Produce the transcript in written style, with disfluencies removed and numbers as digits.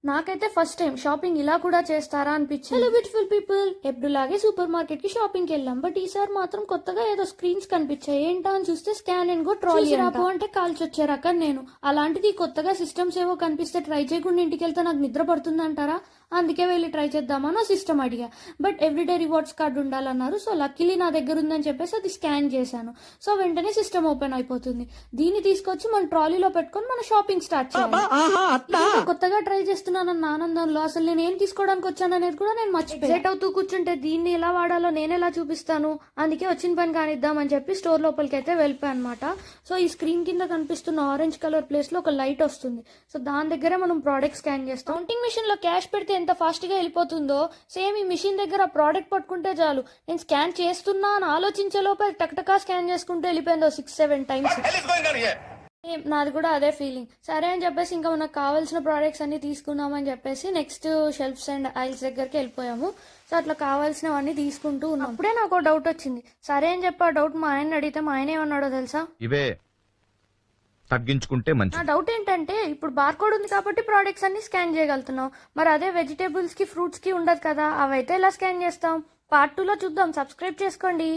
నాకైతే first time shopping ఇలా కూడా చేస్తారా అనిపించింది. హలో బ్యూటిఫుల్ పీపుల్, ఎప్పుడులాగే సూపర్ మార్కెట్ కి షాపింగ్ కి వెళ్ళాం. బట్ ఈసారి మాత్రం కొత్తగా ఏదో స్క్రీన్స్ కనిపించాయి. ఏంటా అని చూస్తే స్కాన్ అండ్ గో ట్రాలీ రాపో అంటే కాల్చి వచ్చారు అక్కడ. నేను అలాంటిది కొత్తగా సిస్టమ్స్ ఏవో కనిపిస్తే ట్రై చేయకుండా ఇంటికి వెళ్తే నాకు నిద్ర పడుతుంది అంటారా? అందుకే వెళ్ళి ట్రై చేద్దామని సిస్టమ్ అడిగా. బట్ ఎవ్రీడే రివార్డ్స్ కార్డు ఉండాలన్నారు. సో లక్కీలీ నా దగ్గర ఉందని చెప్పేసి అది స్కాన్ చేశాను. సో వెంటనే సిస్టమ్ ఓపెన్ అయిపోతుంది. దీన్ని తీసుకొచ్చి మన ట్రాలీలో పెట్టుకొని మన షాపింగ్ స్టార్ట్ చేయాలి. కొత్తగా ట్రై చేస్తున్నానన్న ఆనందంలో అసలు నేను ఏం తీసుకోవడానికి వచ్చాననేది కూడా నేను మర్చిపోయి సెట్ అవుతూ కూర్చుంటే దీన్ని ఎలా వాడాలో నేను ఎలా చూపిస్తాను. అందుకే వచ్చిన పని కానిద్దామని చెప్పి స్టోర్ లోపలికి అయితే వెళ్ళిపోయాను అనమాట. సో ఈ స్క్రీన్ కింద కనిపిస్తున్న ఆరెంజ్ కలర్ ప్లేస్ లో ఒక లైట్ వస్తుంది. సో దాని దగ్గరే మనం ప్రోడక్ట్ స్కాన్ చేస్తాం. కౌంటింగ్ మిషన్ లో క్యాష్ పెడితే ఎంత ఫాస్ట్ గా వెళ్ళిపోతుందో సేమ్ ఈ మిషన్ దగ్గర ప్రోడక్ట్ పట్టుకుంటే చాలు. నేను స్కాన్ చేస్తున్నా అని ఆలోచించే లోపల టక్టకా స్కాన్ చేసుకుంటూ వెళ్ళిపోయిందో 6-7 టైమ్స్. నాది కూడా అదే ఫీలింగ్. సరే అని చెప్పేసి ఇంకా మనకు కావాల్సిన ప్రోడక్ట్స్ అన్ని తీసుకున్నామని చెప్పేసి నెక్స్ట్ షెల్ఫ్స్ అండ్ ఐల్స్ దగ్గరికి వెళ్ళిపోయాము. సో అట్లా కావాల్సినవన్నీ తీసుకుంటూ ఉన్నాం. అప్పుడే నాకు డౌట్ వచ్చింది. సరే అని చెప్పి ఆ డౌట్ మా ఆయన అడిగితే మా ఆయన ఏమన్నాడో తెలుసా? ఇవే తగ్గించుకుంటే మంచి. నా డౌట్ ఏంటంటే ఇప్పుడు బార్కోడ్ ఉంది కాబట్టి ప్రోడక్ట్స్ అన్ని స్కాన్ చేయగలుగుతున్నాం. మరి అదే వెజిటేబుల్స్ కి ఫ్రూట్స్ కి ఉండదు కదా, అవైతే ఎలా స్కాన్ చేస్తాం? పార్ట్ 2లో చూద్దాం. సబ్స్క్రైబ్ చేసుకోండి.